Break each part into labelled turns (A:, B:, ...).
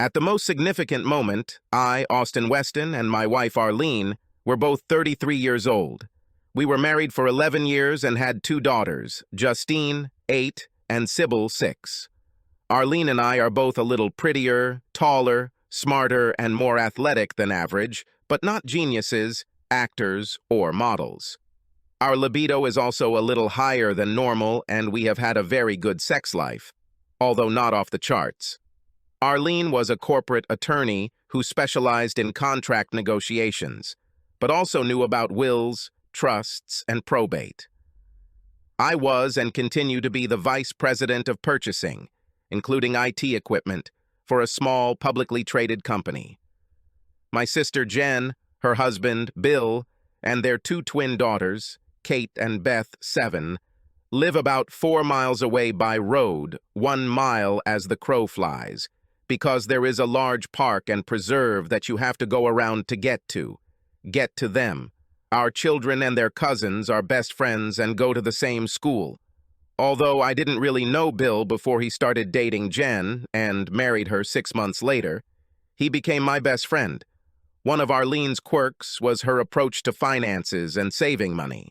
A: At the most significant moment, I, Austin Weston, and my wife Arlene were both 33 years old. We were married for 11 years and had two daughters, Justine, 8, and Sybil, 6. Arlene and I are both a little prettier, taller, smarter, and more athletic than average, but not geniuses, actors, or models. Our libido is also a little higher than normal, and we have had a very good sex life, although not off the charts. Arlene was a corporate attorney who specialized in contract negotiations, but also knew about wills, trusts, and probate. I was and continue to be the vice president of purchasing, including IT equipment, for a small publicly traded company. My sister Jen, her husband Bill, and their two twin daughters, Kate and Beth, 7, live about 4 miles away by road, 1 mile as the crow flies, because there is a large park and preserve that you have to go around to get to. Get to them. Our children and their cousins are best friends and go to the same school. Although I didn't really know Bill before he started dating Jen and married her 6 months later, he became my best friend. One of Arlene's quirks was her approach to finances and saving money.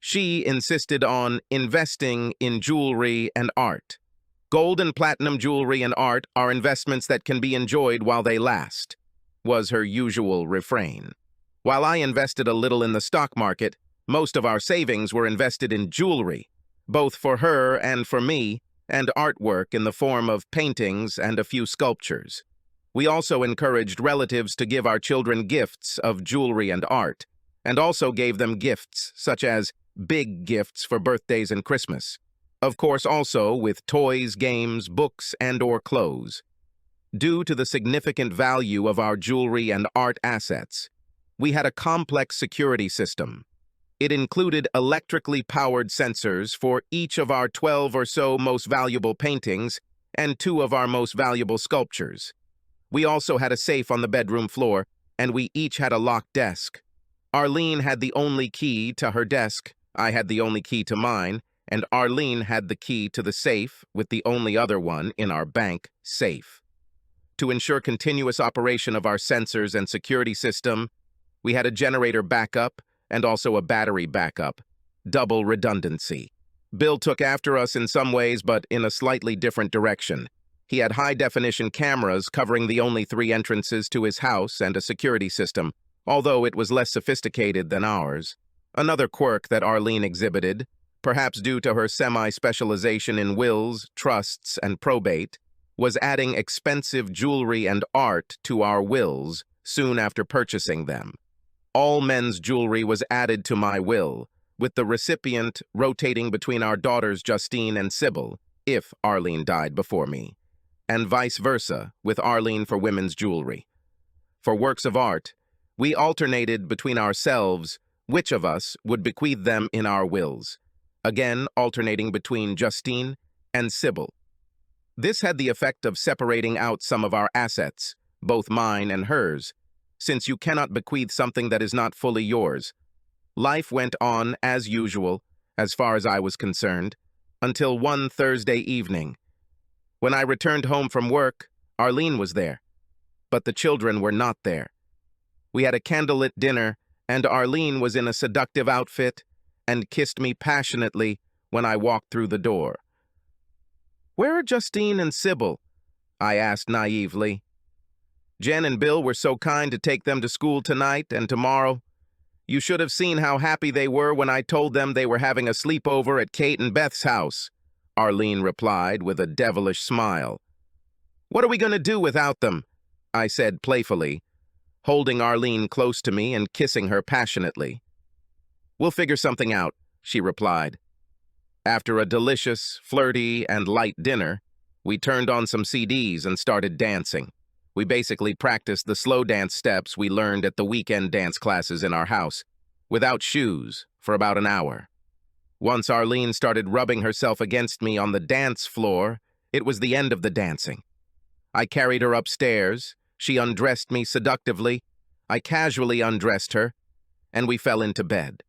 A: She insisted on investing in jewelry and art. Gold and platinum jewelry and art are investments that can be enjoyed while they last, was her usual refrain. While I invested a little in the stock market, most of our savings were invested in jewelry, both for her and for me, and artwork in the form of paintings and a few sculptures. We also encouraged relatives to give our children gifts of jewelry and art, and also gave them gifts such as big gifts for birthdays and Christmas. Of course, also with toys, games, books, and/or clothes. Due to the significant value of our jewelry and art assets, we had a complex security system. It included electrically powered sensors for each of our 12 or so most valuable paintings and 2 of our most valuable sculptures. We also had a safe on the bedroom floor, and we each had a locked desk. Arlene had the only key to her desk, I had the only key to mine, and Arlene had the key to the safe with the only other one in our bank safe. To ensure continuous operation of our sensors and security system, we had a generator backup and also a battery backup, double redundancy. Bill took after us in some ways, but in a slightly different direction. He had high-definition cameras covering the only 3 entrances to his house and a security system, although it was less sophisticated than ours. Another quirk that Arlene exhibited, perhaps due to her semi-specialization in wills, trusts, and probate, was adding expensive jewelry and art to our wills soon after purchasing them. All men's jewelry was added to my will, with the recipient rotating between our daughters Justine and Sybil, if Arlene died before me, and vice versa, with Arlene for women's jewelry. For works of art, we alternated between ourselves which of us would bequeath them in our wills, again alternating between Justine and Sybil. This had the effect of separating out some of our assets, both mine and hers, since you cannot bequeath something that is not fully yours. Life went on as usual, as far as I was concerned, until one Thursday evening. When I returned home from work, Arlene was there, but the children were not there. We had a candlelit dinner, and Arlene was in a seductive outfit and kissed me passionately when I walked through the door. "Where are Justine and Sybil?" I asked naively. "Jen and Bill were so kind to take them to school tonight and tomorrow. You should have seen how happy they were when I told them they were having a sleepover at Kate and Beth's house," Arlene replied with a devilish smile. "What are we going to do without them?" I said playfully, holding Arlene close to me and kissing her passionately. "We'll figure something out," she replied. After a delicious, flirty, and light dinner, we turned on some CDs and started dancing. We basically practiced the slow dance steps we learned at the weekend dance classes in our house, without shoes, for about an hour. Once Arlene started rubbing herself against me on the dance floor, it was the end of the dancing. I carried her upstairs, she undressed me seductively, I casually undressed her, and we fell into bed.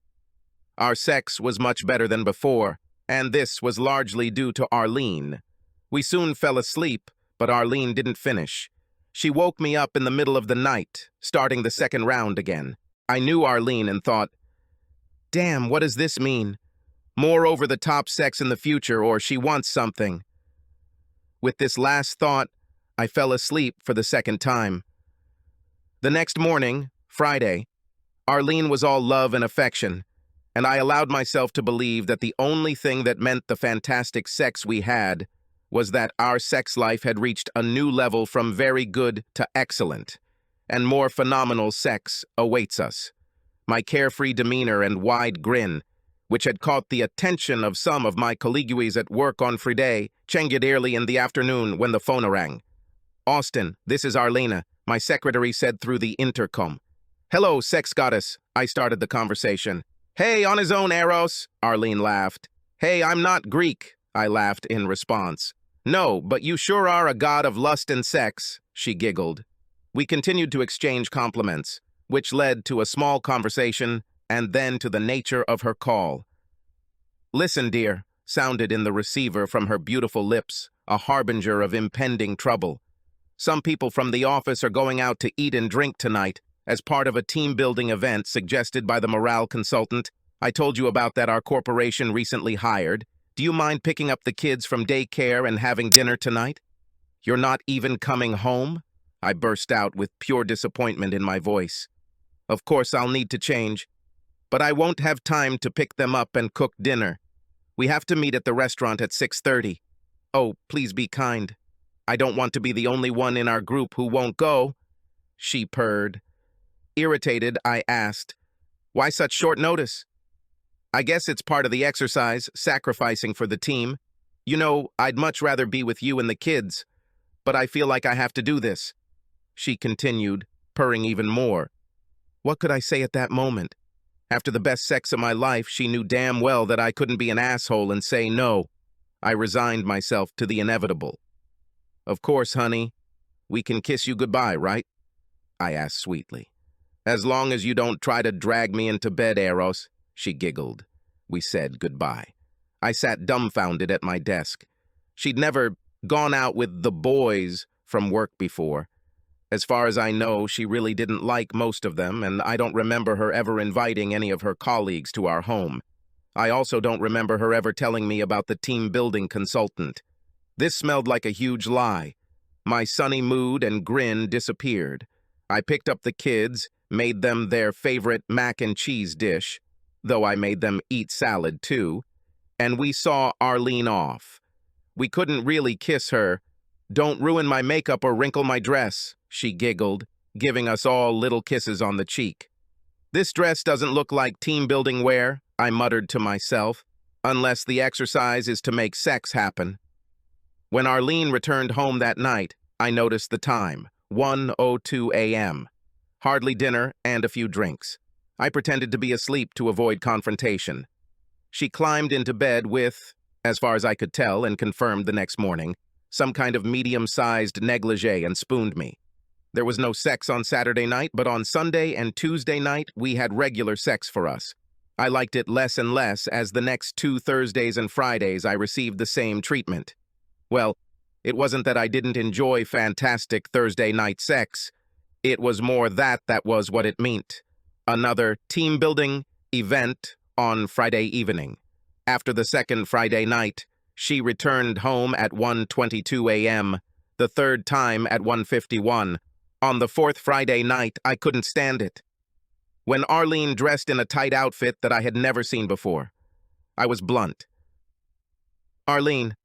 A: Our sex was much better than before, and this was largely due to Arlene. We soon fell asleep, but Arlene didn't finish. She woke me up in the middle of the night, starting the second round again. I knew Arlene and thought, damn, what does this mean? More over-the-top sex in the future, or she wants something. With this last thought, I fell asleep for the second time. The next morning, Friday, Arlene was all love and affection, and I allowed myself to believe that the only thing that meant the fantastic sex we had was that our sex life had reached a new level from very good to excellent, and more phenomenal sex awaits us. My carefree demeanor and wide grin, which had caught the attention of some of my colleagues at work on Friday, changed early in the afternoon when the phone rang. "Austin, this is Arlena," my secretary said through the intercom. "Hello, sex goddess," I started the conversation. "Hey, on his own, Eros," Arlene laughed. "Hey, I'm not Greek," I laughed in response. "No, but you sure are a god of lust and sex," she giggled. We continued to exchange compliments, which led to a small conversation and then to the nature of her call. "Listen, dear," sounded in the receiver from her beautiful lips, a harbinger of impending trouble. "Some people from the office are going out to eat and drink tonight as part of a team-building event suggested by the morale consultant. I told you about that our corporation recently hired. Do you mind picking up the kids from daycare and having dinner tonight?" "You're not even coming home?" I burst out with pure disappointment in my voice. "Of course I'll need to change, but I won't have time to pick them up and cook dinner. We have to meet at the restaurant at 6:30. Oh, please be kind. I don't want to be the only one in our group who won't go," she purred. Irritated, I asked, "Why such short notice?" "I guess it's part of the exercise, sacrificing for the team. You know, I'd much rather be with you and the kids, but I feel like I have to do this," she continued, purring even more. What could I say at that moment? After the best sex of my life, she knew damn well that I couldn't be an asshole and say no. I resigned myself to the inevitable. "Of course, honey. We can kiss you goodbye, right?" I asked sweetly. "As long as you don't try to drag me into bed, Eros," she giggled. We said goodbye. I sat dumbfounded at my desk. She'd never gone out with the boys from work before. As far as I know, she really didn't like most of them, and I don't remember her ever inviting any of her colleagues to our home. I also don't remember her ever telling me about the team-building consultant. This smelled like a huge lie. My sunny mood and grin disappeared. I picked up the kids, made them their favorite mac and cheese dish, though I made them eat salad too, and we saw Arlene off. We couldn't really kiss her. "Don't ruin my makeup or wrinkle my dress," she giggled, giving us all little kisses on the cheek. "This dress doesn't look like team-building wear," I muttered to myself, "unless the exercise is to make sex happen." When Arlene returned home that night, I noticed the time, 1:02 a.m. Hardly dinner and a few drinks. I pretended to be asleep to avoid confrontation. She climbed into bed with, as far as I could tell and confirmed the next morning, some kind of medium-sized negligee and spooned me. There was no sex on Saturday night, but on Sunday and Tuesday night, we had regular sex for us. I liked it less and less as the next 2 Thursdays and Fridays I received the same treatment. Well, it wasn't that I didn't enjoy fantastic Thursday night sex. It was more that was what it meant. Another team-building event on Friday evening. After the second Friday night, she returned home at 1:22 a.m., the third time at 1:51. On the fourth Friday night, I couldn't stand it. When Arlene dressed in a tight outfit that I had never seen before, I was blunt. "Arlene,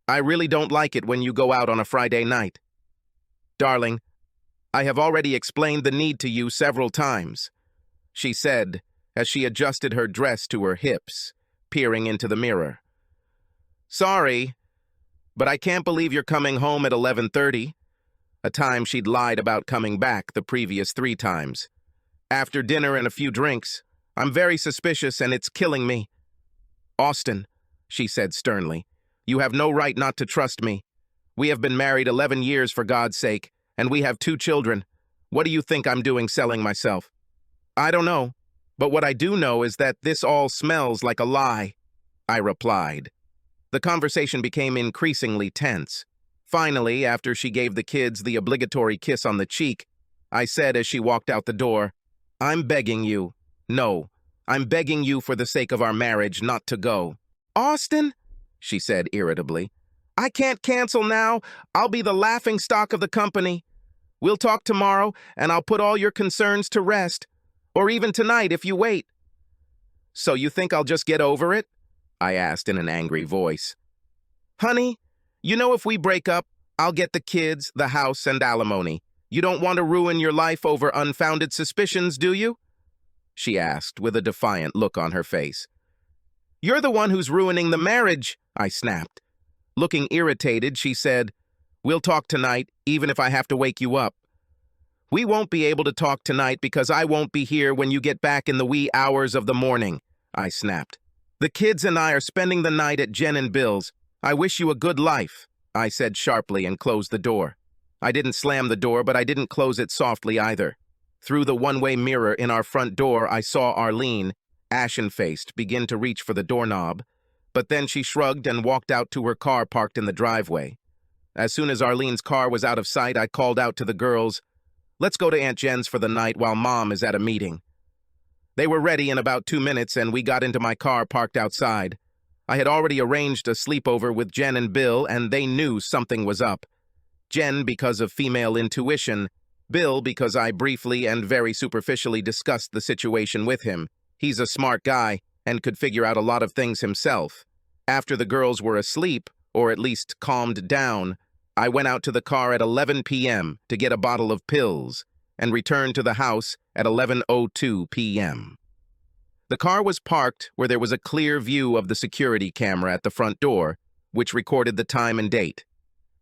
A: I really don't like it when you go out on a Friday night. Darling, I have already explained the need to you several times," she said as she adjusted her dress to her hips, peering into the mirror. "Sorry, but I can't believe you're coming home at 11:30, a time she'd lied about coming back the previous 3 times. "After dinner and a few drinks, I'm very suspicious and it's killing me." "Austin," she said sternly, "you have no right not to trust me. We have been married 11 years for God's sake, and we have 2 children. What do you think I'm doing selling myself?" "I don't know, but what I do know is that this all smells like a lie," I replied. The conversation became increasingly tense. Finally, after she gave the kids the obligatory kiss on the cheek, I said as she walked out the door, "I'm begging you. No, I'm begging you for the sake of our marriage not to go." "Austin," she said irritably, "I can't cancel now. I'll be the laughingstock of the company. We'll talk tomorrow, and I'll put all your concerns to rest. Or even tonight if you wait." "So you think I'll just get over it?" I asked in an angry voice. "Honey, you know if we break up, I'll get the kids, the house, and alimony. You don't want to ruin your life over unfounded suspicions, do you?" she asked with a defiant look on her face. "You're the one who's ruining the marriage," I snapped. Looking irritated, she said, "We'll talk tonight, even if I have to wake you up." "We won't be able to talk tonight because I won't be here when you get back in the wee hours of the morning," I snapped. "The kids and I are spending the night at Jen and Bill's. I wish you a good life," I said sharply and closed the door. I didn't slam the door, but I didn't close it softly either. Through the one-way mirror in our front door, I saw Arlene, ashen-faced, begin to reach for the doorknob, but then she shrugged and walked out to her car parked in the driveway. As soon as Arlene's car was out of sight, I called out to the girls, "Let's go to Aunt Jen's for the night while Mom is at a meeting." They were ready in about 2 minutes, and we got into my car parked outside. I had already arranged a sleepover with Jen and Bill, and they knew something was up. Jen because of female intuition, Bill because I briefly and very superficially discussed the situation with him. He's a smart guy and could figure out a lot of things himself. After the girls were asleep, or at least calmed down, I went out to the car at 11 p.m. to get a bottle of pills and returned to the house at 11:02 p.m. The car was parked where there was a clear view of the security camera at the front door, which recorded the time and date.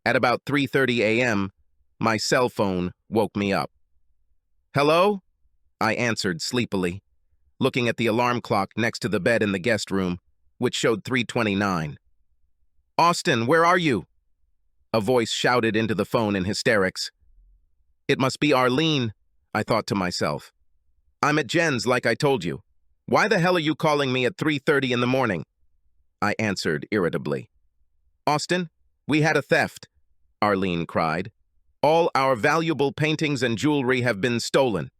A: At about 3:30 a.m., my cell phone woke me up. "Hello?" I answered sleepily, looking at the alarm clock next to the bed in the guest room, which showed 3:29. "Austin, where are you?" A voice shouted into the phone in hysterics. "It must be Arlene," I thought to myself. "I'm at Jen's like I told you. Why the hell are you calling me at 3:30 in the morning?" I answered irritably. "Austin, we had a theft," Arlene cried. "All our valuable paintings and jewelry have been stolen."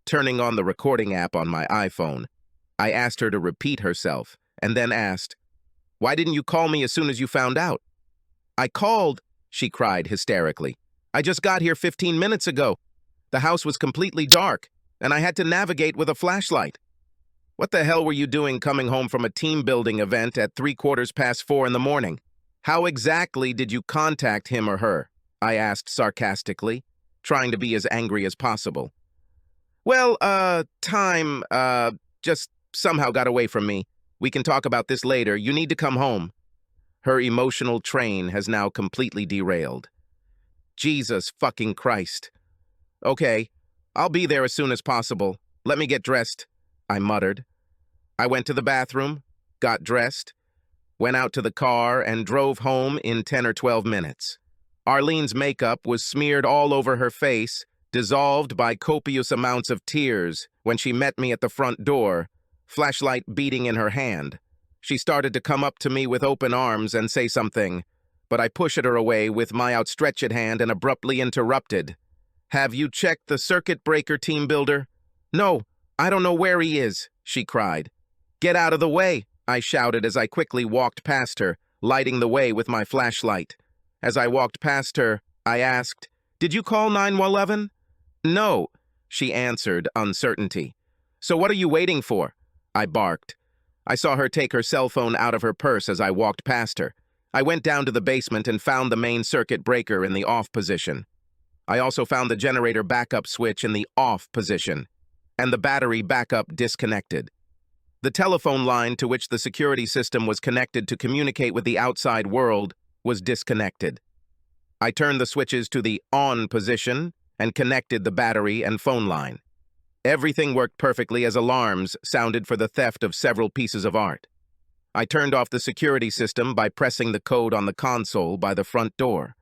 A: Turning on the recording app on my iPhone, I asked her to repeat herself, and then asked, "Why didn't you call me as soon as you found out?" "I called," she cried hysterically. "I just got here 15 minutes ago. The house was completely dark, and I had to navigate with a flashlight." "What the hell were you doing coming home from a team-building event at 4:15 in the morning? How exactly did you contact him or her?" I asked sarcastically, trying to be as angry as possible. "Well, time, just somehow got away from me. We can talk about this later. You need to come home." Her emotional train has now completely derailed. Jesus fucking Christ. "Okay, I'll be there as soon as possible. Let me get dressed," I muttered. I went to the bathroom, got dressed, went out to the car, and drove home in 10 or 12 minutes. Arlene's makeup was smeared all over her face, dissolved by copious amounts of tears when she met me at the front door, flashlight beating in her hand. She started to come up to me with open arms and say something, but I pushed her away with my outstretched hand and abruptly interrupted. "Have you checked the circuit breaker, team builder?" "No, I don't know where he is," she cried. "Get out of the way," I shouted as I quickly walked past her, lighting the way with my flashlight. As I walked past her, I asked, "Did you call 911? "No," she answered, uncertainty. "So what are you waiting for?" I barked. I saw her take her cell phone out of her purse as I walked past her. I went down to the basement and found the main circuit breaker in the off position. I also found the generator backup switch in the off position, and the battery backup disconnected. The telephone line to which the security system was connected to communicate with the outside world was disconnected. I turned the switches to the on position and connected the battery and phone line. Everything worked perfectly as alarms sounded for the theft of several pieces of art. I turned off the security system by pressing the code on the console by the front door.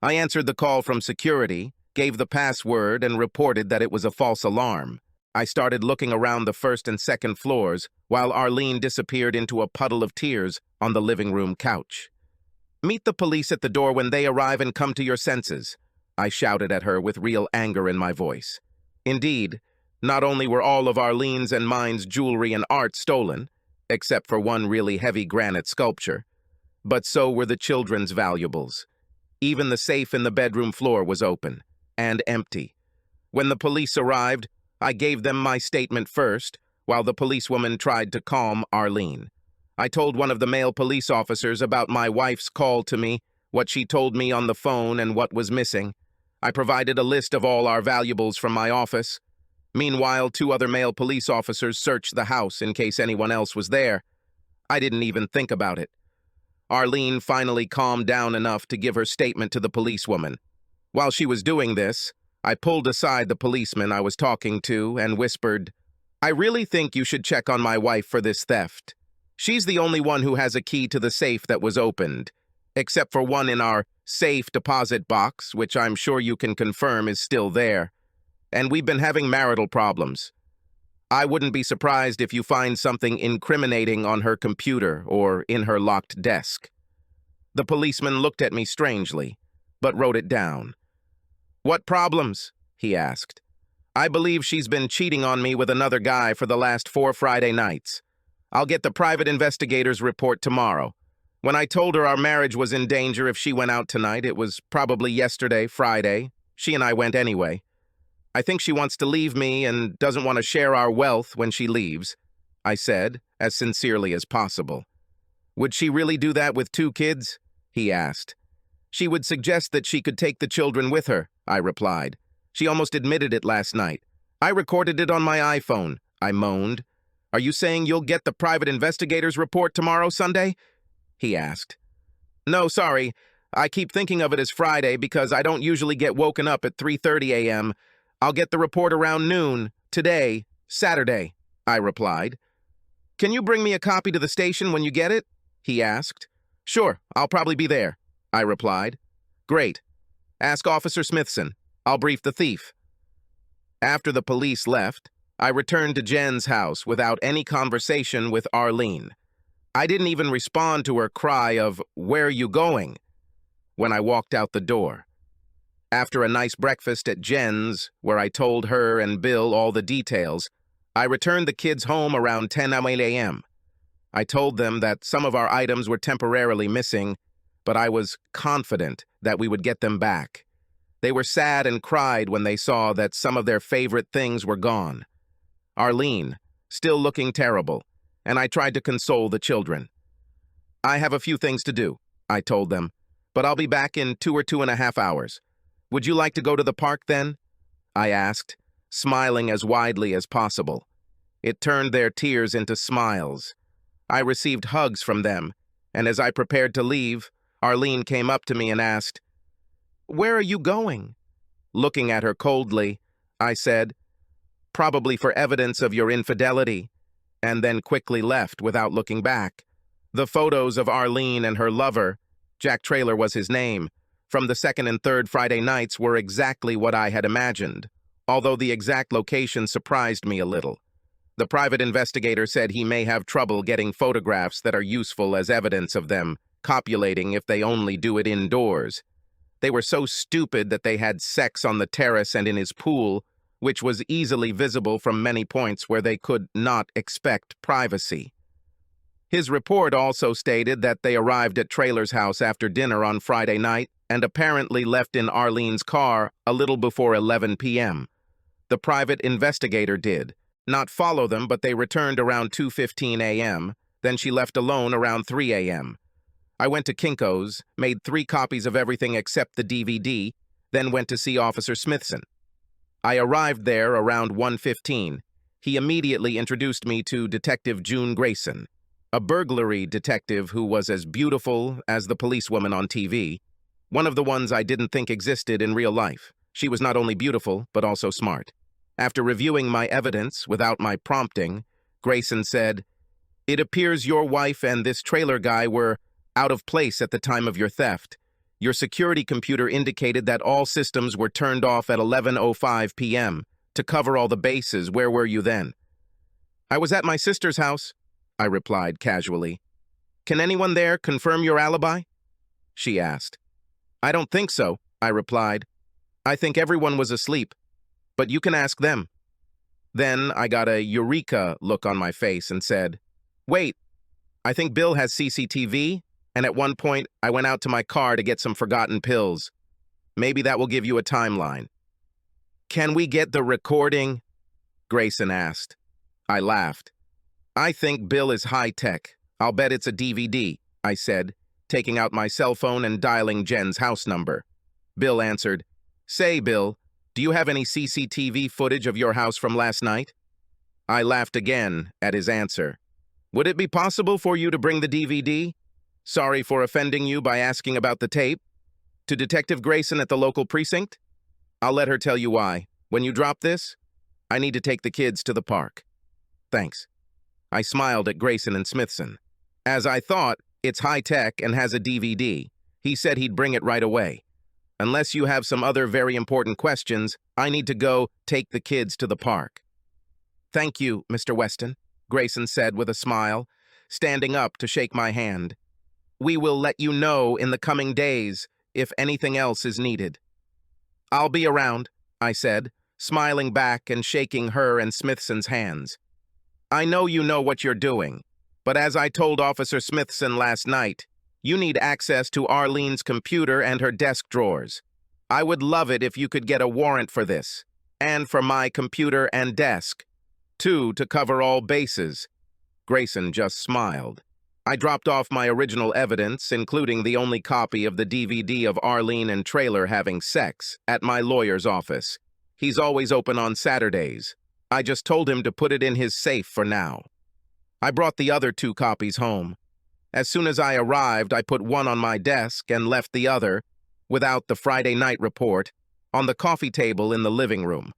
A: I answered the call from security, gave the password, and reported that it was a false alarm. I started looking around the first and second floors while Arlene disappeared into a puddle of tears on the living room couch. Meet the police at the door when they arrive and come to your senses, I shouted at her with real anger in my voice. Indeed, not only were all of Arlene's and mine's jewelry and art stolen, except for one really heavy granite sculpture, but so were the children's valuables. Even the safe in the bedroom floor was open and empty. When the police arrived, I gave them my statement first, while the policewoman tried to calm Arlene. I told one of the male police officers about my wife's call to me, what she told me on the phone, and what was missing. I provided a list of all our valuables from my office. Meanwhile, 2 other male police officers searched the house in case anyone else was there. I didn't even think about it. Arlene finally calmed down enough to give her statement to the policewoman. While she was doing this, I pulled aside the policeman I was talking to and whispered, "I really think you should check on my wife for this theft. She's the only one who has a key to the safe that was opened, except for one in our safe deposit box, which I'm sure you can confirm is still there. And we've been having marital problems. I wouldn't be surprised if you find something incriminating on her computer or in her locked desk." The policeman looked at me strangely, but wrote it down. "What problems?" he asked. "I believe she's been cheating on me with another guy for the last 4 Friday nights. I'll get the private investigator's report tomorrow. When I told her our marriage was in danger if she went out tonight, it was probably yesterday, Friday. She and I went anyway. I think she wants to leave me and doesn't want to share our wealth when she leaves," I said, as sincerely as possible. "Would she really do that with 2 kids?" he asked. "She would suggest that she could take the children with her," I replied. "She almost admitted it last night. I recorded it on my iPhone," I moaned. "Are you saying you'll get the private investigator's report tomorrow, Sunday?" he asked. "No, sorry. I keep thinking of it as Friday because I don't usually get woken up at 3:30 a.m. I'll get the report around noon, today, Saturday," I replied. "Can you bring me a copy to the station when you get it?" he asked. "Sure, I'll probably be there," I replied. "Great. Ask Officer Smithson. I'll brief the thief." After the police left, I returned to Jen's house without any conversation with Arlene. I didn't even respond to her cry of, "Where are you going?" when I walked out the door. After a nice breakfast at Jen's, where I told her and Bill all the details, I returned the kids home around 10 a.m. I told them that some of our items were temporarily missing, but I was confident that we would get them back. They were sad and cried when they saw that some of their favorite things were gone. Arlene, still looking terrible, and I tried to console the children. "I have a few things to do," I told them, "but I'll be back in 2 or 2.5 hours. Would you like to go to the park then?" I asked, smiling as widely as possible. It turned their tears into smiles. I received hugs from them, and as I prepared to leave, Arlene came up to me and asked, "Where are you going?" Looking at her coldly, I said, "Probably for evidence of your infidelity," and then quickly left without looking back. The photos of Arlene and her lover, Jack Traylor was his name, from the 2nd and 3rd Friday nights were exactly what I had imagined, although the exact location surprised me a little. The private investigator said he may have trouble getting photographs that are useful as evidence of them copulating if they only do it indoors. They were so stupid that they had sex on the terrace and in his pool, which was easily visible from many points where they could not expect privacy. His report also stated that they arrived at Traylor's house after dinner on Friday night and apparently left in Arlene's car a little before 11 p.m. The private investigator did not follow them, but they returned around 2:15 a.m., then she left alone around 3 a.m. I went to Kinko's, made 3 copies of everything except the DVD, then went to see Officer Smithson. I arrived there around 1:15. He immediately introduced me to Detective June Grayson, a burglary detective who was as beautiful as the policewoman on TV, one of the ones I didn't think existed in real life. She was not only beautiful, but also smart. After reviewing my evidence without my prompting, Grayson said, "It appears your wife and this Traylor guy were out of place at the time of your theft. Your security computer indicated that all systems were turned off at 11:05 p.m. To cover all the bases. Where were you then?" "I was at my sister's house," I replied casually. "Can anyone there confirm your alibi?" she asked. I don't think so, I replied. I think everyone was asleep, but you can ask them. Then I got a eureka look on my face and said, wait, I think Bill has CCTV, and at one point I went out to my car to get some forgotten pills. Maybe that will give you a timeline. Can we get the recording? Grayson asked. I laughed. I think Bill is high-tech. I'll bet it's a DVD, I said, taking out my cell phone and dialing Jen's house number. Bill answered, Say, Bill, do you have any CCTV footage of your house from last night? I laughed again at his answer. Would it be possible for you to bring the DVD? Sorry for offending you by asking about the tape. To Detective Grayson at the local precinct? I'll let her tell you why. When you drop this, I need to take the kids to the park. Thanks. I smiled at Grayson and Smithson. As I thought, it's high-tech and has a DVD. He said he'd bring it right away. Unless you have some other very important questions, I need to go take the kids to the park. Thank you, Mr. Weston, Grayson said with a smile, standing up to shake my hand. We will let you know in the coming days if anything else is needed. I'll be around, I said, smiling back and shaking her and Smithson's hands. I know you know what you're doing, but as I told Officer Smithson last night, you need access to Arlene's computer and her desk drawers. I would love it if you could get a warrant for this, and for my computer and desk. Two, to cover all bases. Grayson just smiled. I dropped off my original evidence, including the only copy of the DVD of Arlene and Traylor having sex, at my lawyer's office. He's always open on Saturdays. I just told him to put it in his safe for now. I brought the other 2 copies home. As soon as I arrived, I put one on my desk and left the other, without the Friday night report, on the coffee table in the living room.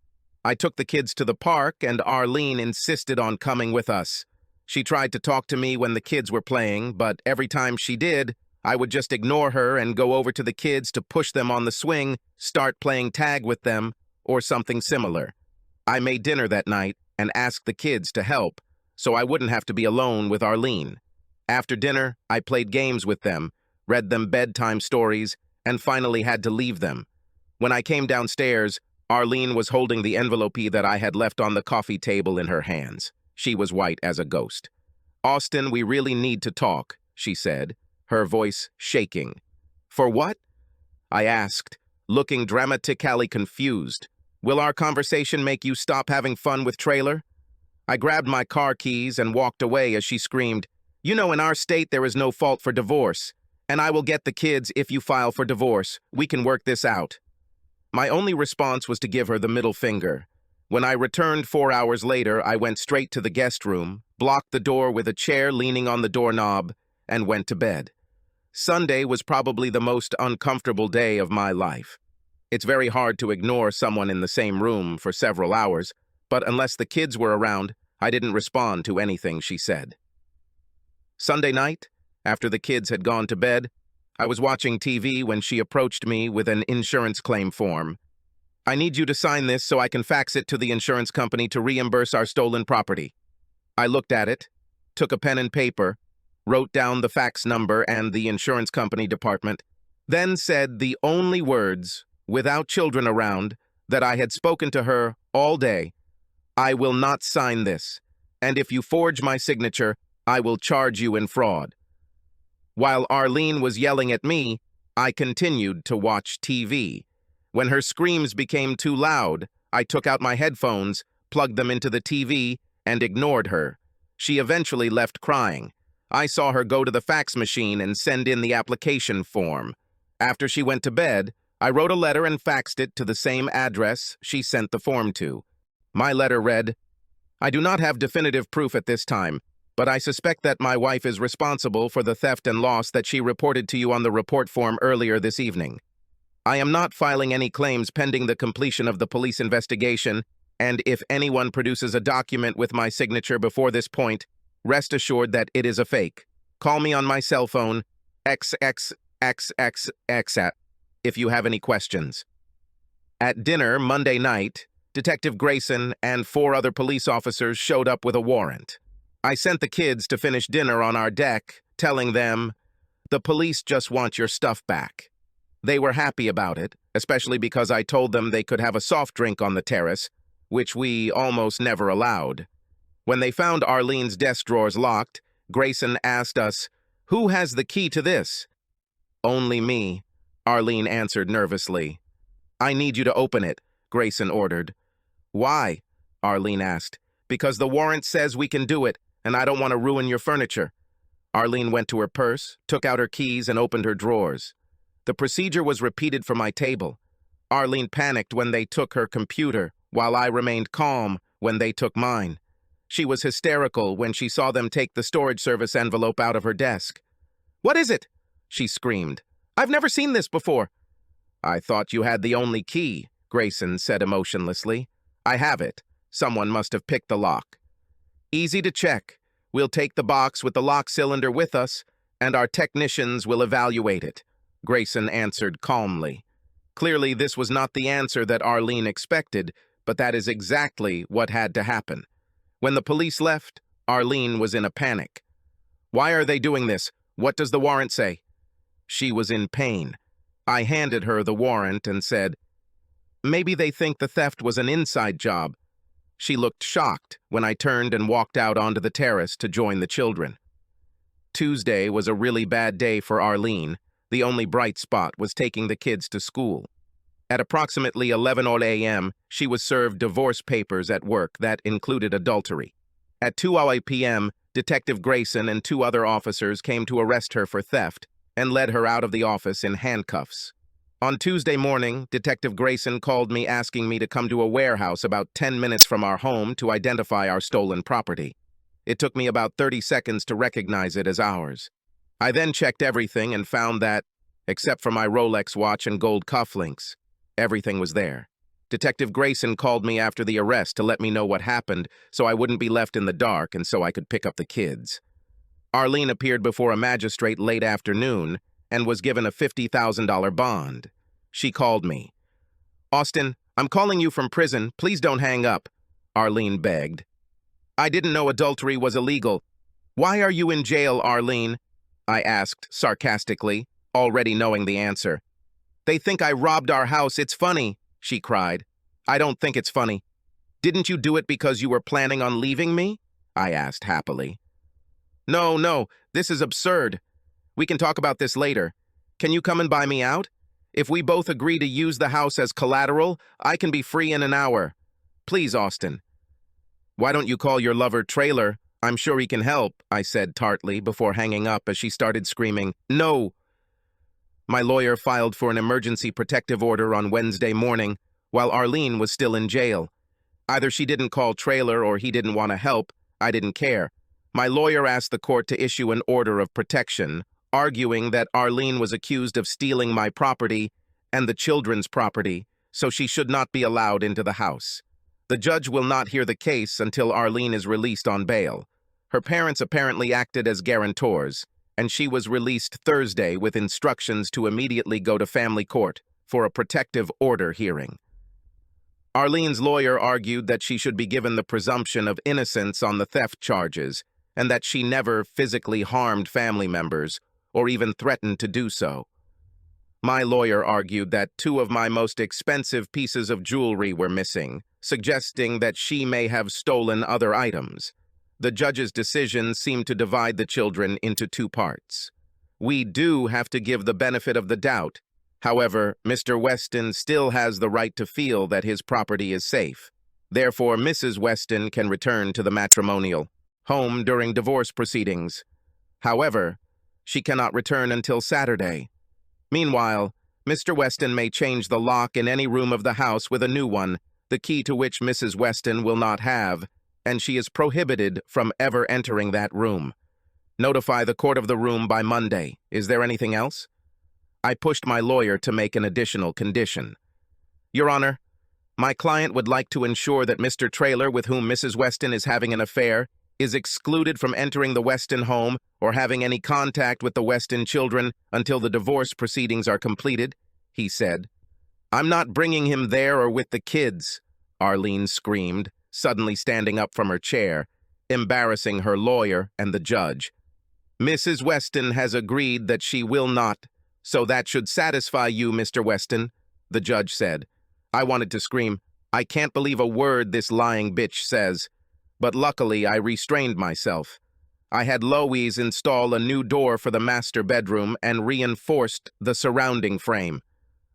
A: I took the kids to the park, and Arlene insisted on coming with us. She tried to talk to me when the kids were playing, but every time she did, I would just ignore her and go over to the kids to push them on the swing, start playing tag with them, or something similar. I made dinner that night and asked the kids to help, so I wouldn't have to be alone with Arlene. After dinner, I played games with them, read them bedtime stories, and finally had to leave them. When I came downstairs, Arlene was holding the envelope that I had left on the coffee table in her hands. She was white as a ghost. Austin, we really need to talk, she said, her voice shaking. For what? I asked, looking dramatically confused. Will our conversation make you stop having fun with Traylor? I grabbed my car keys and walked away as she screamed, You know, in our state there is no fault for divorce, and I will get the kids if you file for divorce. We can work this out. My only response was to give her the middle finger. When I returned 4 hours later, I went straight to the guest room, blocked the door with a chair leaning on the doorknob, and went to bed. Sunday was probably the most uncomfortable day of my life. It's very hard to ignore someone in the same room for several hours, but unless the kids were around, I didn't respond to anything she said. Sunday night, after the kids had gone to bed, I was watching TV when she approached me with an insurance claim form. I need you to sign this so I can fax it to the insurance company to reimburse our stolen property. I looked at it, took a pen and paper, wrote down the fax number and the insurance company department, then said the only words, without children around, that I had spoken to her all day. I will not sign this, and if you forge my signature, I will charge you in fraud. While Arlene was yelling at me, I continued to watch TV. When her screams became too loud, I took out my headphones, plugged them into the TV, and ignored her. She eventually left crying. I saw her go to the fax machine and send in the application form. After she went to bed, I wrote a letter and faxed it to the same address she sent the form to. My letter read, I do not have definitive proof at this time, but I suspect that my wife is responsible for the theft and loss that she reported to you on the report form earlier this evening. I am not filing any claims pending the completion of the police investigation, and if anyone produces a document with my signature before this point, rest assured that it is a fake. Call me on my cell phone, XXXXX, if you have any questions. At dinner Monday night, Detective Grayson and 4 other police officers showed up with a warrant. I sent the kids to finish dinner on our deck, telling them, The police just want your stuff back. They were happy about it, especially because I told them they could have a soft drink on the terrace, which we almost never allowed. When they found Arlene's desk drawers locked, Grayson asked us, "Who has the key to this?" "Only me," Arlene answered nervously. "I need you to open it," Grayson ordered. "Why?" Arlene asked. "Because the warrant says we can do it, and I don't want to ruin your furniture." Arlene went to her purse, took out her keys, and opened her drawers. The procedure was repeated for my table. Arlene panicked when they took her computer, while I remained calm when they took mine. She was hysterical when she saw them take the storage service envelope out of her desk. "What is it?" she screamed. "I've never seen this before." "I thought you had the only key," Grayson said emotionlessly. "I have it. Someone must have picked the lock." "Easy to check. We'll take the box with the lock cylinder with us, and our technicians will evaluate it," Grayson answered calmly. Clearly, this was not the answer that Arlene expected, but that is exactly what had to happen. When the police left, Arlene was in a panic. "Why are they doing this? What does the warrant say?" She was in pain. I handed her the warrant and said, "Maybe they think the theft was an inside job." She looked shocked when I turned and walked out onto the terrace to join the children. Tuesday was a really bad day for Arlene. The only bright spot was taking the kids to school. At approximately 11 a.m., she was served divorce papers at work that included adultery. At 2 p.m., Detective Grayson and 2 other officers came to arrest her for theft and led her out of the office in handcuffs. On Tuesday morning, Detective Grayson called me asking me to come to a warehouse about 10 minutes from our home to identify our stolen property. It took me about 30 seconds to recognize it as ours. I then checked everything and found that, except for my Rolex watch and gold cufflinks, everything was there. Detective Grayson called me after the arrest to let me know what happened so I wouldn't be left in the dark and so I could pick up the kids. Arlene appeared before a magistrate late afternoon and was given a $50,000 bond. She called me. "Austin, I'm calling you from prison. Please don't hang up," Arlene begged. "I didn't know adultery was illegal." "Why are you in jail, Arlene?" I asked sarcastically, already knowing the answer. "They think I robbed our house. It's funny," she cried. "I don't think it's funny." "Didn't you do it because you were planning on leaving me?" I asked happily. No, this is absurd. We can talk about this later. Can you come and buy me out? If we both agree to use the house as collateral, I can be free in an hour. Please, Austin." "Why don't you call your lover Trailer? I'm sure he can help," I said tartly before hanging up as she started screaming, "No!" My lawyer filed for an emergency protective order on Wednesday morning while Arlene was still in jail. Either she didn't call Trailer or he didn't want to help. I didn't care. My lawyer asked the court to issue an order of protection, arguing that Arlene was accused of stealing my property and the children's property, so she should not be allowed into the house. The judge will not hear the case until Arlene is released on bail. Her parents apparently acted as guarantors, and she was released Thursday with instructions to immediately go to family court for a protective order hearing. Arlene's lawyer argued that she should be given the presumption of innocence on the theft charges, and that she never physically harmed family members or even threatened to do so. My lawyer argued that 2 of my most expensive pieces of jewelry were missing, suggesting that she may have stolen other items. The judge's decision seemed to divide the children into 2 parts. We do have to give the benefit of the doubt. However, Mr. Weston still has the right to feel that his property is safe. Therefore, Mrs. Weston can return to the matrimonial home during divorce proceedings. However, she cannot return until Saturday. Meanwhile, Mr. Weston may change the lock in any room of the house with a new one, the key to which Mrs. Weston will not have, and she is prohibited from ever entering that room. Notify the court of the room by Monday. Is there anything else? I pushed my lawyer to make an additional condition. Your Honor, my client would like to ensure that Mr. Trailer, with whom Mrs. Weston is having an affair, is excluded from entering the Weston home or having any contact with the Weston children until the divorce proceedings are completed, he said. I'm not bringing him there or with the kids, Arlene screamed, suddenly standing up from her chair, embarrassing her lawyer and the judge. Mrs. Weston has agreed that she will not, so that should satisfy you, Mr. Weston, the judge said. I wanted to scream, I can't believe a word this lying bitch says, but luckily I restrained myself. I had Lois install a new door for the master bedroom and reinforced the surrounding frame.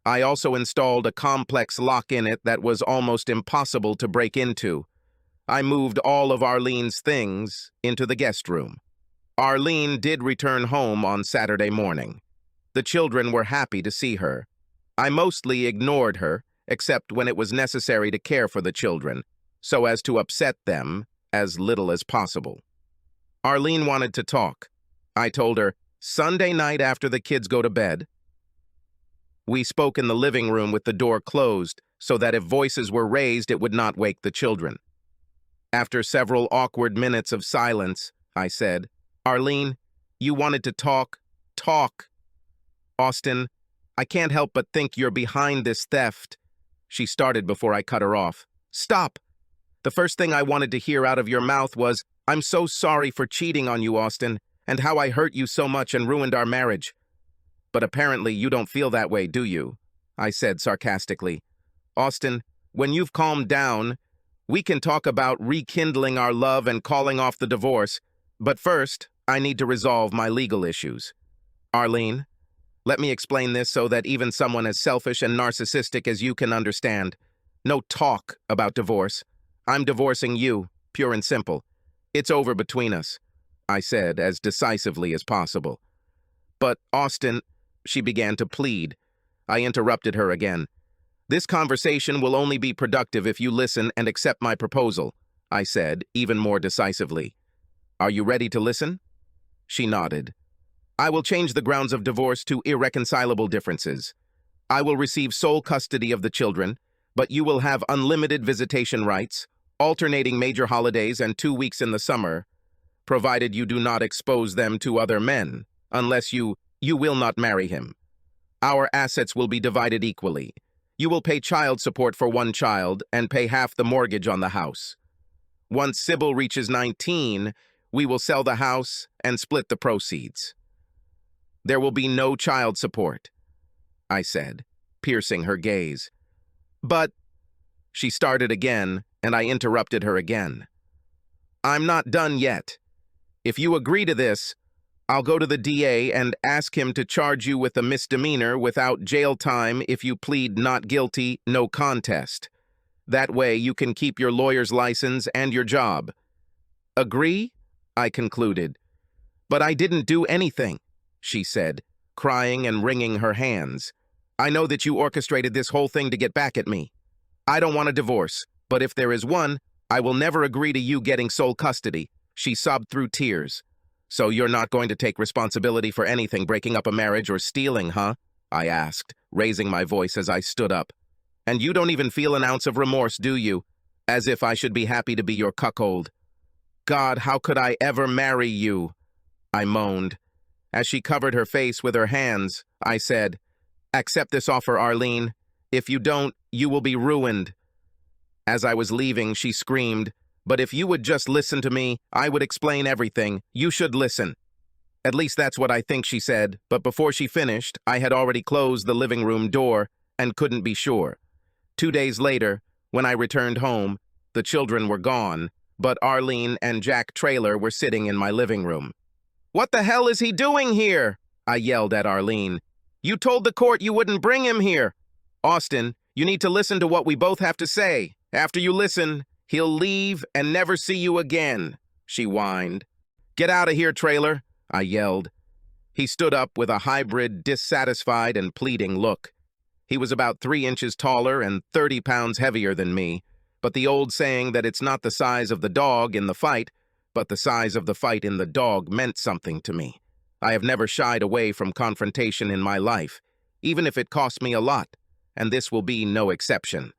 A: I also installed a complex lock in it that was almost impossible to break into. I moved all of Arlene's things into the guest room. Arlene did return home on Saturday morning. The children were happy to see her. I mostly ignored her, except when it was necessary to care for the children, so as to upset them as little as possible. Arlene wanted to talk. I told her, Sunday night after the kids go to bed. We spoke in the living room with the door closed, so that if voices were raised, it would not wake the children. After several awkward minutes of silence, I said, Arlene, you wanted to talk. Talk. Austin, I can't help but think you're behind this theft. She started before I cut her off. Stop. The first thing I wanted to hear out of your mouth was, I'm so sorry for cheating on you, Austin, and how I hurt you so much and ruined our marriage. But apparently you don't feel that way, do you? I said sarcastically. Austin, when you've calmed down, we can talk about rekindling our love and calling off the divorce, but first, I need to resolve my legal issues. Arlene, let me explain this so that even someone as selfish and narcissistic as you can understand. No talk about divorce. I'm divorcing you, pure and simple. It's over between us, I said as decisively as possible. But, Austin, she began to plead. I interrupted her again. This conversation will only be productive if you listen and accept my proposal, I said, even more decisively. Are you ready to listen? She nodded. I will change the grounds of divorce to irreconcilable differences. I will receive sole custody of the children, but you will have unlimited visitation rights, alternating major holidays and 2 weeks in the summer, provided you do not expose them to other men, unless you will not marry him. Our assets will be divided equally. You will pay child support for 1 child and pay half the mortgage on the house. Once Sybil reaches 19, we will sell the house and split the proceeds. There will be no child support, I said, piercing her gaze. But, she started again, and I interrupted her again. I'm not done yet. If you agree to this, I'll go to the DA and ask him to charge you with a misdemeanor without jail time if you plead not guilty, no contest. That way you can keep your lawyer's license and your job. Agree? I concluded. But I didn't do anything, she said, crying and wringing her hands. I know that you orchestrated this whole thing to get back at me. I don't want a divorce, but if there is one, I will never agree to you getting sole custody. She sobbed through tears. So you're not going to take responsibility for anything, breaking up a marriage or stealing, huh? I asked, raising my voice as I stood up. And you don't even feel an ounce of remorse, do you? As if I should be happy to be your cuckold. God, how could I ever marry you? I moaned. As she covered her face with her hands, I said, Accept this offer, Arlene. If you don't, you will be ruined. As I was leaving, she screamed, But if you would just listen to me, I would explain everything. You should listen. At least that's what I think she said, but before she finished, I had already closed the living room door and couldn't be sure. 2 days later, when I returned home, the children were gone, but Arlene and Jack Traylor were sitting in my living room. What the hell is he doing here? I yelled at Arlene. You told the court you wouldn't bring him here. Austin, you need to listen to what we both have to say. After you listen, he'll leave and never see you again, she whined. Get out of here, Traylor, I yelled. He stood up with a hybrid, dissatisfied and pleading look. He was about 3 inches taller and 30 pounds heavier than me, but the old saying that it's not the size of the dog in the fight, but the size of the fight in the dog meant something to me. I have never shied away from confrontation in my life, even if it cost me a lot, and this will be no exception.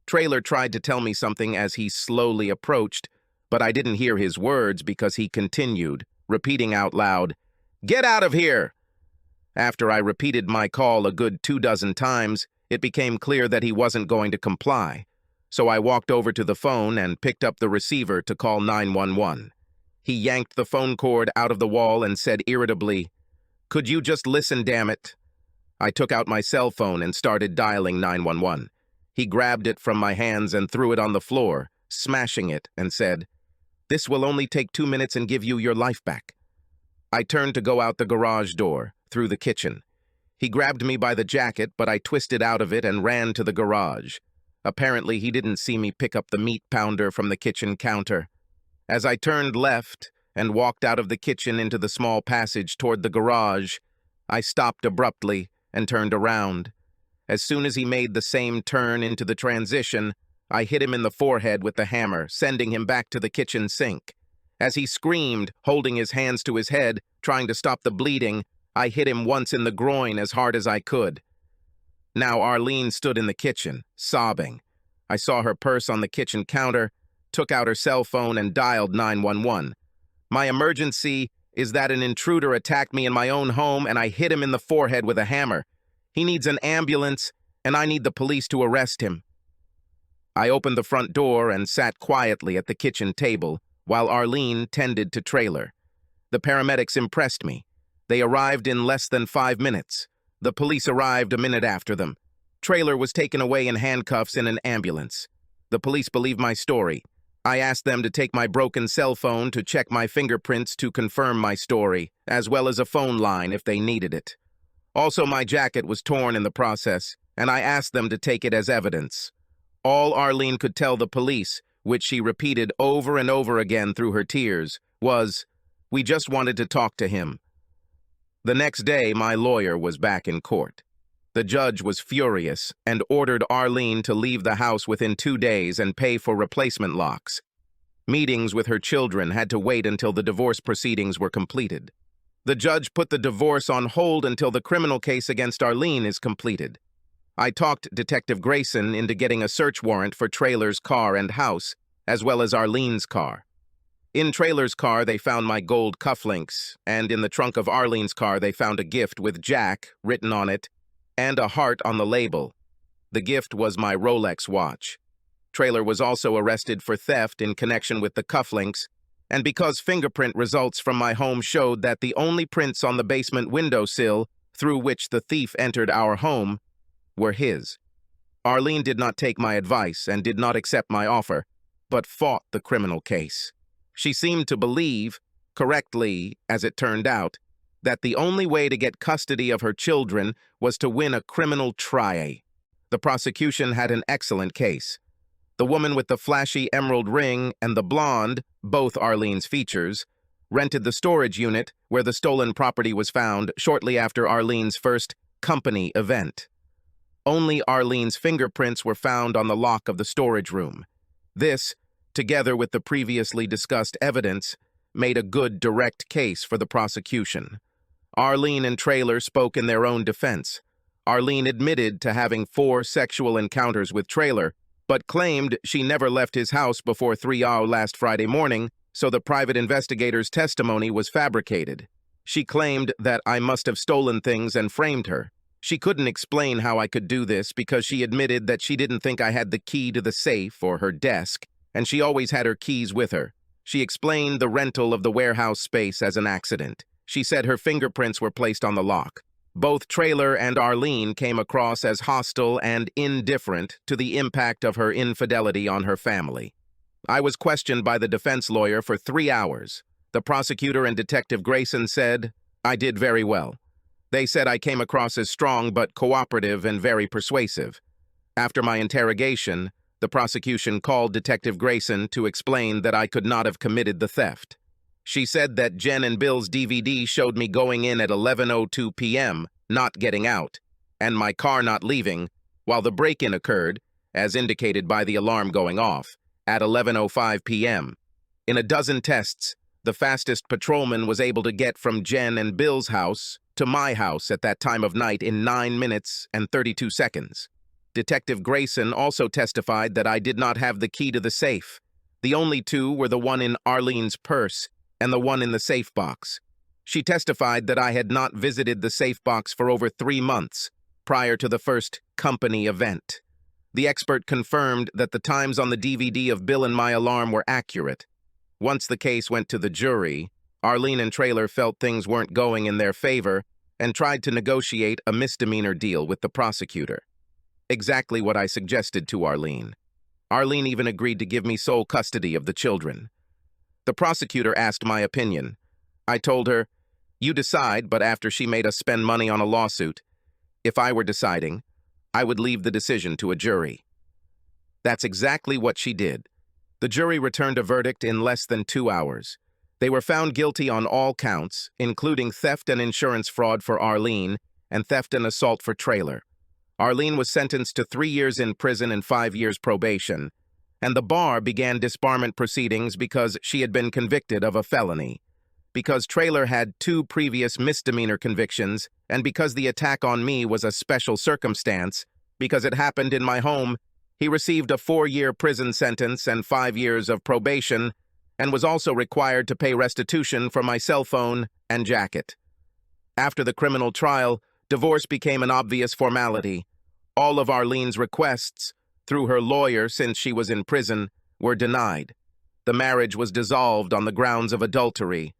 A: Traylor tried to tell me something as he slowly approached, but I didn't hear his words because he continued, repeating out loud, Get out of here! After I repeated my call a good 24 times, it became clear that he wasn't going to comply, so I walked over to the phone and picked up the receiver to call 911. He yanked the phone cord out of the wall and said irritably, "Could you just listen, damn it?" I took out my cell phone and started dialing 911. He grabbed it from my hands and threw it on the floor, smashing it, and said, "This will only take 2 minutes and give you your life back." I turned to go out the garage door, through the kitchen. He grabbed me by the jacket, but I twisted out of it and ran to the garage. Apparently, he didn't see me pick up the meat pounder from the kitchen counter. As I turned left and walked out of the kitchen into the small passage toward the garage, I stopped abruptly and turned around. As soon as he made the same turn into the transition, I hit him in the forehead with the hammer, sending him back to the kitchen sink. As he screamed, holding his hands to his head, trying to stop the bleeding, I hit him once in the groin as hard as I could. Now Arlene stood in the kitchen, sobbing. I saw her purse on the kitchen counter, took out her cell phone and dialed 911. My emergency is that an intruder attacked me in my own home and I hit him in the forehead with a hammer. He needs an ambulance and I need the police to arrest him. I opened the front door and sat quietly at the kitchen table while Arlene tended to Trailer. The paramedics impressed me. They arrived in less than 5 minutes. The police arrived a minute after them. Trailer was taken away in handcuffs in an ambulance. The police believed my story. I asked them to take my broken cell phone to check my fingerprints to confirm my story, as well as a phone line if they needed it. Also, my jacket was torn in the process, and I asked them to take it as evidence. All Arlene could tell the police, which she repeated over and over again through her tears, was, "We just wanted to talk to him." The next day, my lawyer was back in court. The judge was furious and ordered Arlene to leave the house within 2 days and pay for replacement locks. Meetings with her children had to wait until the divorce proceedings were completed. The judge put the divorce on hold until the criminal case against Arlene is completed. I talked Detective Grayson into getting a search warrant for Trailer's car and house, as well as Arlene's car. In Trailer's car, they found my gold cufflinks, and in the trunk of Arlene's car, they found a gift with Jack written on it and a heart on the label. The gift was my Rolex watch. Trailer was also arrested for theft in connection with the cufflinks, and because fingerprint results from my home showed that the only prints on the basement windowsill through which the thief entered our home were his. Arlene did not take my advice and did not accept my offer, but fought the criminal case. She seemed to believe, correctly as it turned out, that the only way to get custody of her children was to win a criminal trial. The prosecution had an excellent case. The woman with the flashy emerald ring and the blonde, both Arlene's features, rented the storage unit where the stolen property was found shortly after Arlene's first company event. Only Arlene's fingerprints were found on the lock of the storage room. This, together with the previously discussed evidence, made a good direct case for the prosecution. Arlene and Trailer spoke in their own defense. Arlene admitted to having 4 sexual encounters with Trailer, but claimed she never left his house before 3 hours last Friday morning, so the private investigator's testimony was fabricated. She claimed that I must have stolen things and framed her. She couldn't explain how I could do this because she admitted that she didn't think I had the key to the safe or her desk, and she always had her keys with her. She explained the rental of the warehouse space as an accident. She said her fingerprints were placed on the lock. Both Trailer and Arlene came across as hostile and indifferent to the impact of her infidelity on her family. I was questioned by the defense lawyer for 3 hours. The prosecutor and Detective Grayson said I did very well. They said I came across as strong but cooperative and very persuasive. After my interrogation, the prosecution called Detective Grayson to explain that I could not have committed the theft. She said that Jen and Bill's DVD showed me going in at 11:02 p.m., not getting out, and my car not leaving, while the break-in occurred, as indicated by the alarm going off, at 11:05 p.m. In a dozen tests, the fastest patrolman was able to get from Jen and Bill's house to my house at that time of night in 9 minutes and 32 seconds. Detective Grayson also testified that I did not have the key to the safe. The only 2 were the one in Arlene's purse and the one in the safe box. She testified that I had not visited the safe box for over 3 months prior to the first company event. The expert confirmed that the times on the DVD of Bill and my alarm were accurate. Once the case went to the jury, Arlene and Traylor felt things weren't going in their favor and tried to negotiate a misdemeanor deal with the prosecutor. Exactly what I suggested to Arlene. Arlene even agreed to give me sole custody of the children. The prosecutor asked my opinion. I told her, "You decide," but after she made us spend money on a lawsuit, if I were deciding, I would leave the decision to a jury. That's exactly what she did. The jury returned a verdict in less than 2 hours. They were found guilty on all counts, including theft and insurance fraud for Arlene and theft and assault for Traylor. Arlene was sentenced to 3 years in prison and 5 years probation, and the bar began disbarment proceedings because she had been convicted of a felony. Because Traylor had 2 previous misdemeanor convictions, and because the attack on me was a special circumstance, because it happened in my home, he received a 4-year prison sentence and 5 years of probation, and was also required to pay restitution for my cell phone and jacket. After the criminal trial, divorce became an obvious formality. All of Arlene's requests, through her lawyer since she was in prison, were denied. The marriage was dissolved on the grounds of adultery.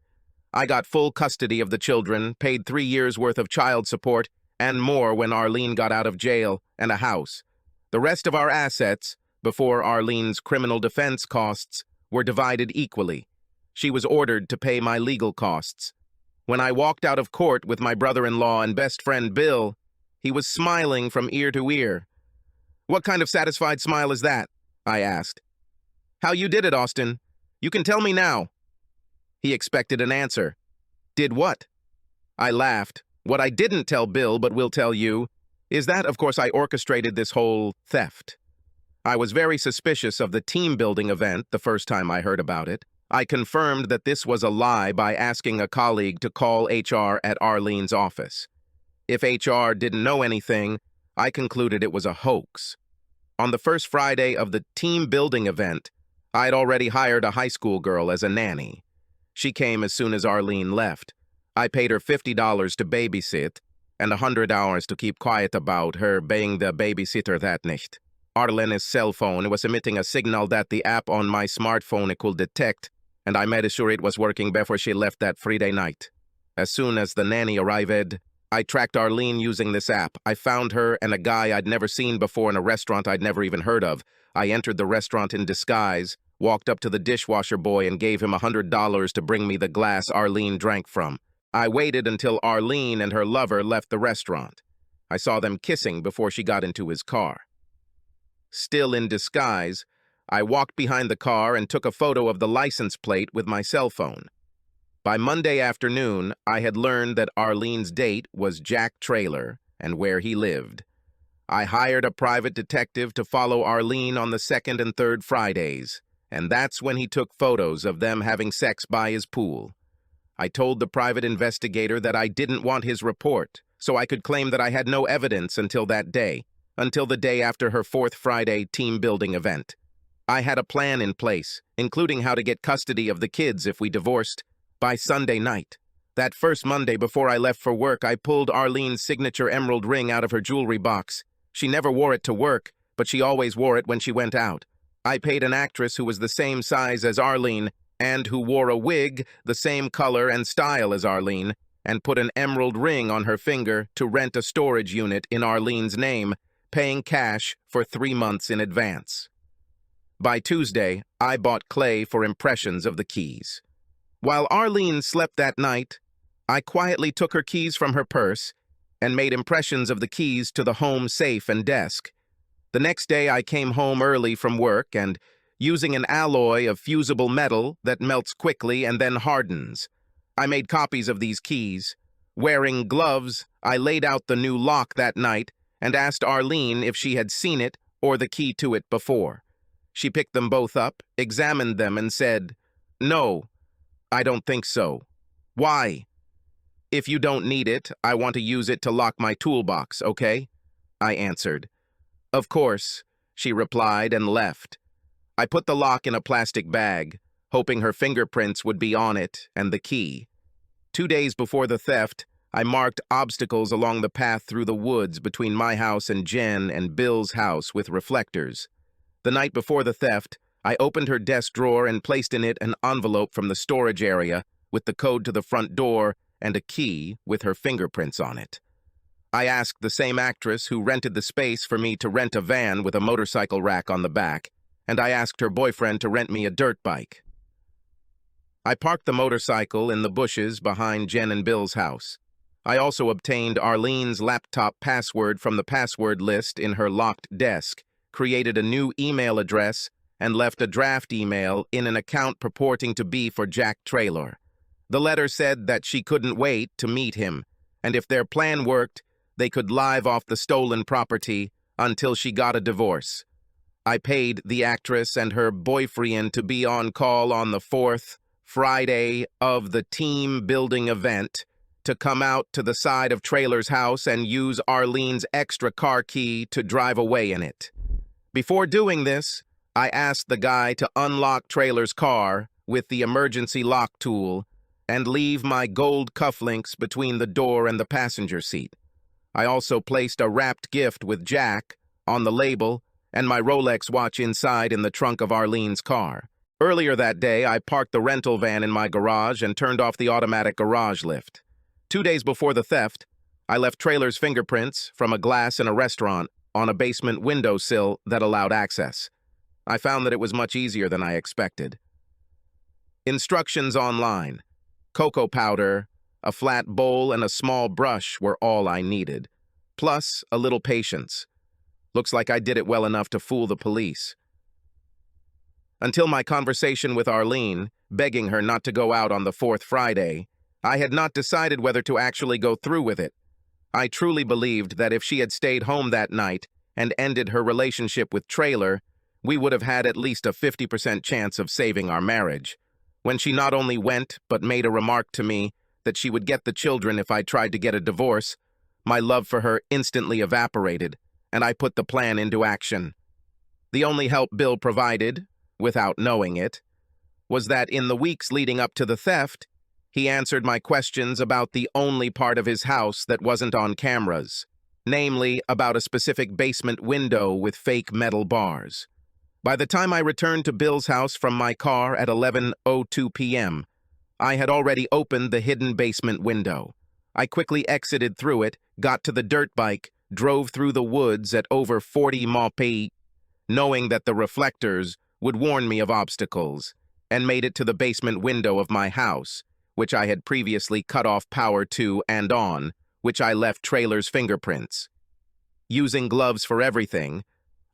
A: I got full custody of the children, paid 3 years' worth of child support, and more when Arlene got out of jail, and a house. The rest of our assets, before Arlene's criminal defense costs, were divided equally. She was ordered to pay my legal costs. When I walked out of court with my brother-in-law and best friend Bill, he was smiling from ear to ear. "What kind of satisfied smile is that?" I asked. "How you did it, Austin? You can tell me now." He expected an answer. "Did what?" I laughed. "What I didn't tell Bill, but will tell you, is that, of course, I orchestrated this whole theft. I was very suspicious of the team-building event the first time I heard about it. I confirmed that this was a lie by asking a colleague to call HR at Arlene's office. If HR didn't know anything, I concluded it was a hoax. On the first Friday of the team-building event, I'd already hired a high school girl as a nanny. She came as soon as Arlene left. I paid her $50 to babysit and $100 to keep quiet about her being the babysitter that night. Arlene's cell phone was emitting a signal that the app on my smartphone could detect, and I made sure it was working before she left that Friday night. As soon as the nanny arrived, I tracked Arlene using this app. I found her and a guy I'd never seen before in a restaurant I'd never even heard of. I entered the restaurant in disguise, walked up to the dishwasher boy and gave him $100 to bring me the glass Arlene drank from. I waited until Arlene and her lover left the restaurant. I saw them kissing before she got into his car. Still in disguise, I walked behind the car and took a photo of the license plate with my cell phone. By Monday afternoon, I had learned that Arlene's date was Jack Traylor and where he lived. I hired a private detective to follow Arlene on the 2nd and 3rd Fridays, and that's when he took photos of them having sex by his pool. I told the private investigator that I didn't want his report, so I could claim that I had no evidence until that day, until the day after her 4th Friday team-building event. I had a plan in place, including how to get custody of the kids if we divorced, by Sunday night. That first Monday before I left for work, I pulled Arlene's signature emerald ring out of her jewelry box. She never wore it to work, but she always wore it when she went out. I paid an actress who was the same size as Arlene and who wore a wig the same color and style as Arlene, and put an emerald ring on her finger to rent a storage unit in Arlene's name, paying cash for 3 months in advance. By Tuesday, I bought clay for impressions of the keys. While Arlene slept that night, I quietly took her keys from her purse and made impressions of the keys to the home safe and desk. The next day, I came home early from work and, using an alloy of fusible metal that melts quickly and then hardens, I made copies of these keys. Wearing gloves, I laid out the new lock that night and asked Arlene if she had seen it or the key to it before. She picked them both up, examined them, and said, "No, I don't think so." "Why?" "If you don't need it, I want to use it to lock my toolbox, okay?" I answered. "Of course," she replied and left. I put the lock in a plastic bag, hoping her fingerprints would be on it and the key. 2 days before the theft, I marked obstacles along the path through the woods between my house and Jen and Bill's house with reflectors. The night before the theft, I opened her desk drawer and placed in it an envelope from the storage area with the code to the front door and a key with her fingerprints on it. I asked the same actress who rented the space for me to rent a van with a motorcycle rack on the back, and I asked her boyfriend to rent me a dirt bike. I parked the motorcycle in the bushes behind Jen and Bill's house. I also obtained Arlene's laptop password from the password list in her locked desk, created a new email address, and left a draft email in an account purporting to be for Jack Traylor. The letter said that she couldn't wait to meet him, and if their plan worked, they could live off the stolen property until she got a divorce. I paid the actress and her boyfriend to be on call on the fourth Friday of the team building event to come out to the side of Traylor's house and use Arlene's extra car key to drive away in it. Before doing this, I asked the guy to unlock Traylor's car with the emergency lock tool and leave my gold cufflinks between the door and the passenger seat. I also placed a wrapped gift with Jack on the label and my Rolex watch inside in the trunk of Arlene's car. Earlier that day, I parked the rental van in my garage and turned off the automatic garage lift. 2 days before the theft, I left Traylor's fingerprints from a glass in a restaurant on a basement windowsill that allowed access. I found that it was much easier than I expected. Instructions online. Cocoa powder, a flat bowl, and a small brush were all I needed. Plus, a little patience. Looks like I did it well enough to fool the police. Until my conversation with Arlene, begging her not to go out on the fourth Friday, I had not decided whether to actually go through with it. I truly believed that if she had stayed home that night and ended her relationship with Traylor, we would have had at least a 50% chance of saving our marriage. When she not only went, but made a remark to me that she would get the children if I tried to get a divorce, my love for her instantly evaporated, and I put the plan into action. The only help Bill provided, without knowing it, was that in the weeks leading up to the theft, he answered my questions about the only part of his house that wasn't on cameras, namely about a specific basement window with fake metal bars. By the time I returned to Bill's house from my car at 11:02 p.m., I had already opened the hidden basement window. I quickly exited through it, got to the dirt bike, drove through the woods at over 40 mph, knowing that the reflectors would warn me of obstacles, and made it to the basement window of my house, which I had previously cut off power to and on, which I left Traylor's fingerprints. Using gloves for everything,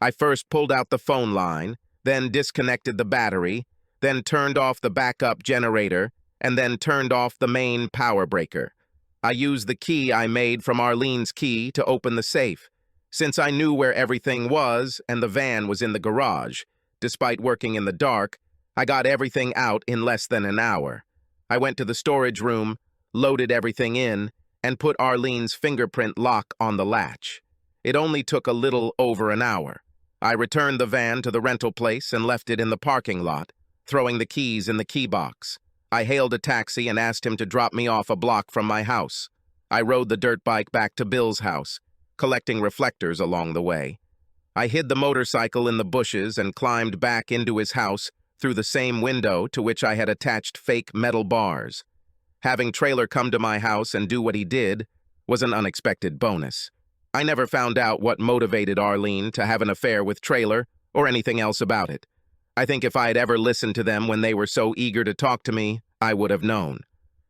A: I first pulled out the phone line, then disconnected the battery, then turned off the backup generator, and then turned off the main power breaker. I used the key I made from Arlene's key to open the safe, since I knew where everything was and the van was in the garage. Despite working in the dark, I got everything out in less than an hour. I went to the storage room, loaded everything in, and put Arlene's fingerprint lock on the latch. It only took a little over an hour. I returned the van to the rental place and left it in the parking lot, throwing the keys in the key box. I hailed a taxi and asked him to drop me off a block from my house. I rode the dirt bike back to Bill's house, collecting reflectors along the way. I hid the motorcycle in the bushes and climbed back into his house through the same window to which I had attached fake metal bars. Having Traylor come to my house and do what he did was an unexpected bonus. I never found out what motivated Arlene to have an affair with Traylor or anything else about it. I think if I had ever listened to them when they were so eager to talk to me, I would have known.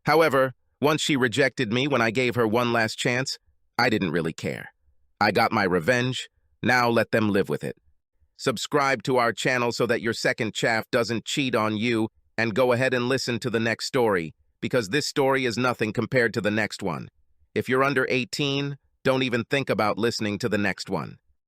A: However, once she rejected me when I gave her one last chance, I didn't really care. I got my revenge. Now let them live with it. Subscribe to our channel so that your second chaff doesn't cheat on you, and go ahead and listen to the next story, because this story is nothing compared to the next one. If you're under 18, don't even think about listening to the next one.